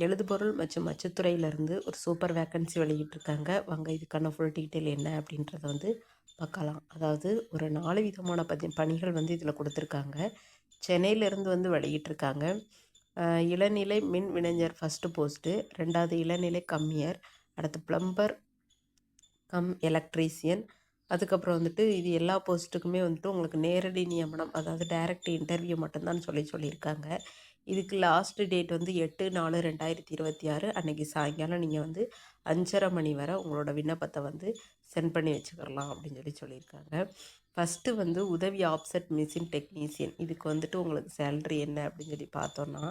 எழுதுபொருள் மற்றும் அச்சுத்துறையிலேருந்து ஒரு super vacancy வெளியிட்டிருக்காங்க. வாங்க இதுக்கான ஃபுல் டீட்டெயில் என்ன அப்படின்றத வந்து பார்க்கலாம். அதாவது ஒரு 4 விதமான பணிகள் வந்து இதில் கொடுத்துருக்காங்க. சென்னையிலேருந்து வந்து வெளியிட்டிருக்காங்க. இளநிலை மின் வினைஞர் ஃபஸ்ட்டு போஸ்ட்டு, 2வது இளநிலை கம்மியர், அடுத்து ப்ளம்பர் கம் எலக்ட்ரீசியன். அதுக்கப்புறம் வந்துட்டு இது எல்லா போஸ்ட்டுக்குமே வந்துட்டு உங்களுக்கு நேரடி நியமனம், அதாவது டைரக்ட் இன்டர்வியூ மட்டும்தான் சொல்லியிருக்காங்க. இதுக்கு லாஸ்ட் டேட் வந்து 8/4/2026 அன்றைக்கி சாயங்காலம் நீங்கள் வந்து 5:30 மணி வரை உங்களோட விண்ணப்பத்தை வந்து சென்ட் பண்ணி வச்சுக்கலாம் அப்படின்னு சொல்லியிருக்காங்க. ஃபஸ்ட்டு வந்து உதவி ஆப்செட் மிஷின் டெக்னீஷியன். இதுக்கு வந்துட்டு உங்களுக்கு சேல்ரி என்ன அப்படின்னு பார்த்தோன்னா,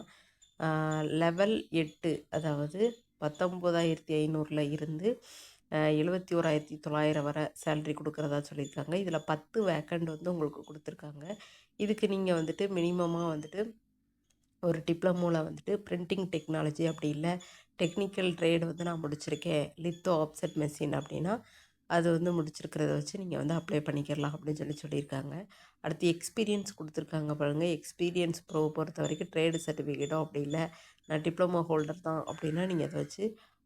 லெவல் 8, அதாவது 19,500 இருந்து 71,900 வரை சேல்ரி கொடுக்குறதா சொல்லியிருக்காங்க. இதில் 10 வேக்கண்ட் வந்து உங்களுக்கு கொடுத்துருக்காங்க. இதுக்கு நீங்கள் வந்துட்டு மினிமமாக வந்துட்டு ஒரு டிப்ளமோவில் வந்துட்டு பிரிண்டிங் டெக்னாலஜி, அப்படி இல்லை டெக்னிக்கல் ட்ரேடு வந்து நான் முடிச்சிருக்கேன், லித்தோ ஆப்செட் மெஷின் அப்படின்னா அது வந்து முடிச்சிருக்கிறத வச்சு நீங்கள் வந்து அப்ளை பண்ணிக்கலாம் அப்படின்னு சொல்லியிருக்காங்க. அடுத்து எக்ஸ்பீரியன்ஸ் கொடுத்துருக்காங்க பாருங்கள். எக்ஸ்பீரியன்ஸ் பொறுத்த வரைக்கும் ட்ரேடு சர்டிஃபிகேட்டோ அப்படி இல்லை நான் டிப்ளமோ ஹோல்டர் தான் அப்படின்னா நீங்கள் அதை வச்சு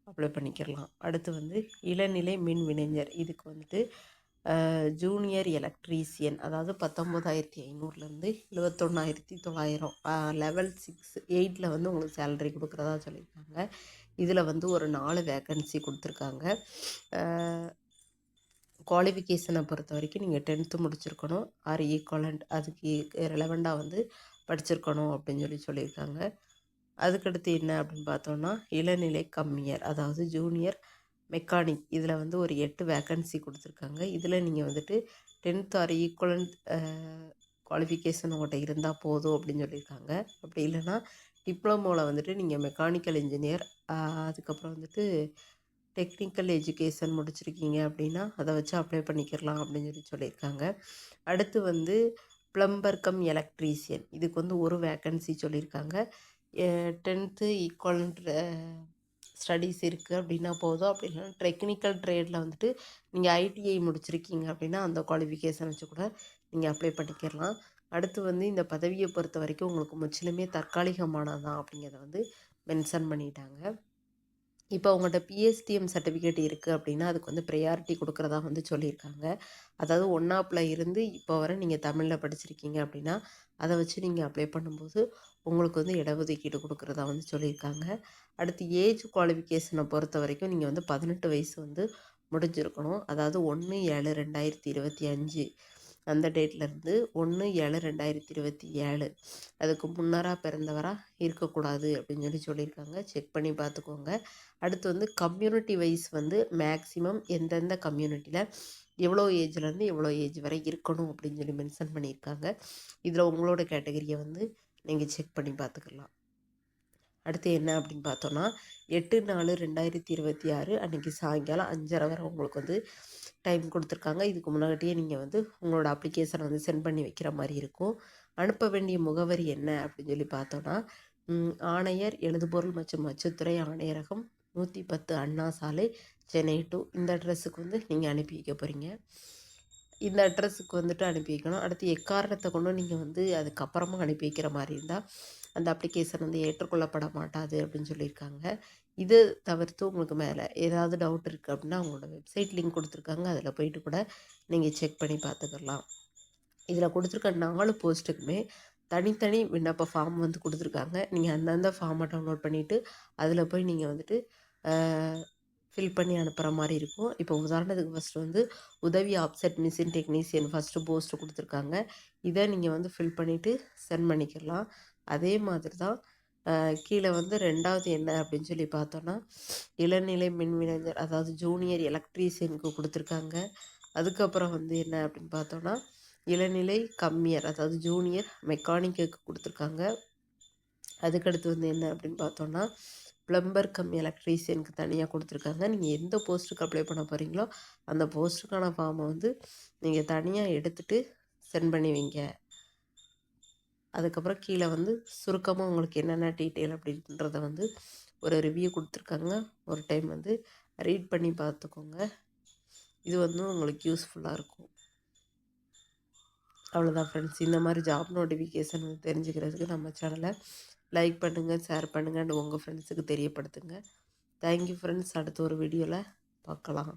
அப்ளை பண்ணிக்கலாம். அடுத்து வந்து இளநிலை மின் வினைஞர். இதுக்கு வந்துட்டு ஜூனியர் எலக்ட்ரீசியன், அதாவது 19,500லேருந்து 71,900, லெவல் 8ல் வந்து உங்களுக்கு சேலரி கொடுக்குறதா சொல்லியிருக்காங்க. இதில் வந்து ஒரு 4 வேக்கன்சி கொடுத்துருக்காங்க. குவாலிஃபிகேஷனை பொறுத்த வரைக்கும் நீங்கள் 10th முடிச்சிருக்கணும், ஆர் ஈக்குவலண்ட் அதுக்கு ரெலவெண்ட்டாக வந்து படிச்சிருக்கணும் அப்படின்னு சொல்லியிருக்காங்க. அதுக்கடுத்து என்ன அப்படின்னு பார்த்தோன்னா, இளநிலை கம்மியர், அதாவது ஜூனியர் மெக்கானிக். இதில் வந்து ஒரு 8 வேக்கன்சி கொடுத்துருக்காங்க. இதில் நீங்கள் வந்துட்டு 10th ஆர் ஈக்குவலண்ட் குவாலிஃபிகேஷன் உங்கள்கிட்ட இருந்தால் போதும் அப்படின்னு சொல்லியிருக்காங்க. அப்படி இல்லைன்னா டிப்ளமோவில் வந்துட்டு நீங்கள் மெக்கானிக்கல் இன்ஜினியர், அதுக்கப்புறம் வந்துட்டு டெக்னிக்கல் எஜுகேஷன் முடிச்சிருக்கீங்க அப்படின்னா அதை வச்சு அப்ளை பண்ணிக்கலாம் அப்படின்னு சொல்லியிருக்காங்க. அடுத்து வந்து ப்ளம்பர் கம் எலக்ட்ரீசியன். இதுக்கு வந்து ஒரு வேக்கன்சி சொல்லியிருக்காங்க. 10th ஈக்குவலண்ட் ஸ்டடீஸ் இருக்குது அப்படின்னா போதும். அப்படி இல்லைன்னா டெக்னிக்கல் ட்ரேடில் வந்துட்டு நீங்கள் ஐடிஐ முடிச்சிருக்கீங்க அப்படின்னா அந்த குவாலிஃபிகேஷன் வச்சு கூட நீங்கள் அப்ளை பண்ணிக்கலாம். அடுத்து வந்து இந்த பதவியை பொறுத்த வரைக்கும் உங்களுக்கு முற்றிலுமே தற்காலிகமானது தான் அப்படிங்கிறத வந்து மென்ஷன் பண்ணிட்டாங்க. இப்போ உங்கள்கிட்ட பிஎஸ்டிஎம் சர்டிஃபிகேட் இருக்குது அப்படின்னா அதுக்கு வந்து ப்ரையாரிட்டி கொடுக்குறதா வந்து சொல்லியிருக்காங்க. அதாவது 1ஆப்பில் இருந்து இப்போ வரை நீங்கள் தமிழில் படிச்சிருக்கீங்க அப்படின்னா அதை வச்சு நீங்கள் அப்ளை பண்ணும்போது உங்களுக்கு வந்து இடஒதுக்கீடு கொடுக்குறதா வந்து சொல்லியிருக்காங்க. அடுத்து ஏஜ் குவாலிஃபிகேஷனை பொறுத்த வரைக்கும் நீங்கள் வந்து 18 வயசு வந்து முடிஞ்சிருக்கணும். அதாவது 1/7/2025 அந்த டேட்லேருந்து 1/7/2027 அதுக்கு முன்னராக பிறந்தவராக இருக்கக்கூடாது அப்படின்னு சொல்லியிருக்காங்க. செக் பண்ணி பார்த்துக்கோங்க. அடுத்து வந்து கம்யூனிட்டி வைஸ் வந்து மேக்ஸிமம் எந்தெந்த கம்யூனிட்டியில் எவ்வளோ ஏஜ்லேருந்து எவ்வளோ ஏஜ் வரை இருக்கணும் அப்படின்னு சொல்லி மென்ஷன் பண்ணியிருக்காங்க. இதில் உங்களோட கேட்டகரியை வந்து நீங்கள் செக் பண்ணி பார்த்துக்கலாம். அடுத்து என்ன அப்படின்னு பார்த்தோன்னா, 8/4/2026 அன்றைக்கி சாயங்காலம் 5:30 வரை உங்களுக்கு வந்து டைம் கொடுத்துருக்காங்க. இதுக்கு முன்னாடியே நீங்கள் வந்து உங்களோட அப்ளிகேஷனை வந்து சென்ட் பண்ணி வைக்கிற மாதிரி இருக்கும். அனுப்ப வேண்டிய முகவரி என்ன அப்படின்னு சொல்லி பார்த்தோன்னா, ஆணையர் எழுதுபொருள் மற்றும் அச்சுத்துறை ஆணையரகம், 110 அண்ணா சாலை, சென்னை 2 இந்த அட்ரஸுக்கு வந்து நீங்கள் அனுப்பி வைக்க போகிறீங்க. இந்த அட்ரஸுக்கு வந்துட்டு அனுப்பி வைக்கணும். அடுத்து எக்காரணத்தை கொண்டும் நீங்கள் வந்து அதுக்கப்புறமா அனுப்பி வைக்கிற மாதிரி இருந்தால் அந்த அப்ளிகேஷன் வந்து ஏற்றுக்கொள்ளப்பட மாட்டாது அப்படின்னு சொல்லியிருக்காங்க. இது தவிர்த்து உங்களுக்கு மேலே ஏதாவது டவுட் இருக்குது அப்படின்னா அவங்களோட வெப்சைட் லிங்க் கொடுத்துருக்காங்க, அதில் போயிட்டு கூட நீங்கள் செக் பண்ணி பார்த்துக்கலாம். இதில் கொடுத்துருக்க 4 போஸ்ட்டுக்குமே தனித்தனி விண்ணப்ப ஃபார்ம் வந்து கொடுத்துருக்காங்க. நீங்கள் அந்தந்த ஃபார்மை டவுன்லோட் பண்ணிவிட்டு அதில் போய் நீங்கள் வந்துட்டு ஃபில் பண்ணி அனுப்புகிற மாதிரி இருக்கும். இப்போ உதாரணத்துக்கு ஃபஸ்ட்டு வந்து உதவி offset machine technician first post கொடுத்துருக்காங்க. இதை நீங்கள் வந்து ஃபில் பண்ணிவிட்டு சென்ட் பண்ணிக்கலாம். அதே மாதிரி தான் கீழே வந்து 2வது என்ன அப்படின்னு சொல்லி பார்த்தோன்னா, இளநிலை மின்வினைஞர், அதாவது ஜூனியர் எலக்ட்ரீஷியனுக்கு கொடுத்துருக்காங்க. அதுக்கப்புறம் வந்து என்ன அப்படின்னு பார்த்தோன்னா, இளநிலை கம்மியர், அதாவது ஜூனியர் மெக்கானிக்கு கொடுத்துருக்காங்க. அதுக்கடுத்து வந்து என்ன அப்படின்னு பார்த்தோன்னா, ப்ளம்பர் கம் எலக்ட்ரீஷியனுக்கு தனியாக கொடுத்துருக்காங்க. நீங்கள் எந்த போஸ்ட்டுக்கு அப்ளை பண்ண போகிறீங்களோ அந்த போஸ்ட்டுக்கான ஃபார்மை வந்து நீங்கள் தனியாக எடுத்துகிட்டு சென்ட் பண்ணி வைங்க. அதுக்கப்புறம் கீழே வந்து சுருக்கமாக உங்களுக்கு என்னென்ன டீட்டெயில் அப்படின்றத வந்து ஒரு ரிவ்யூ கொடுத்துருக்காங்க. ஒரு டைம் வந்து ரீட் பண்ணி பார்த்துக்கோங்க. இது வந்து உங்களுக்கு யூஸ்ஃபுல்லாக இருக்கும். அவ்வளோதான் ஃப்ரெண்ட்ஸ். இந்த மாதிரி ஜாப் நோட்டிஃபிகேஷன் தெரிஞ்சுக்கிறதுக்கு நம்ம சேனலை லைக் பண்ணுங்கள், ஷேர் பண்ணுங்கள், உங்கள் ஃப்ரெண்ட்ஸுக்கு தெரியப்படுத்துங்க. Thank you friends. அடுத்த ஒரு வீடியோவில் பார்க்கலாம்.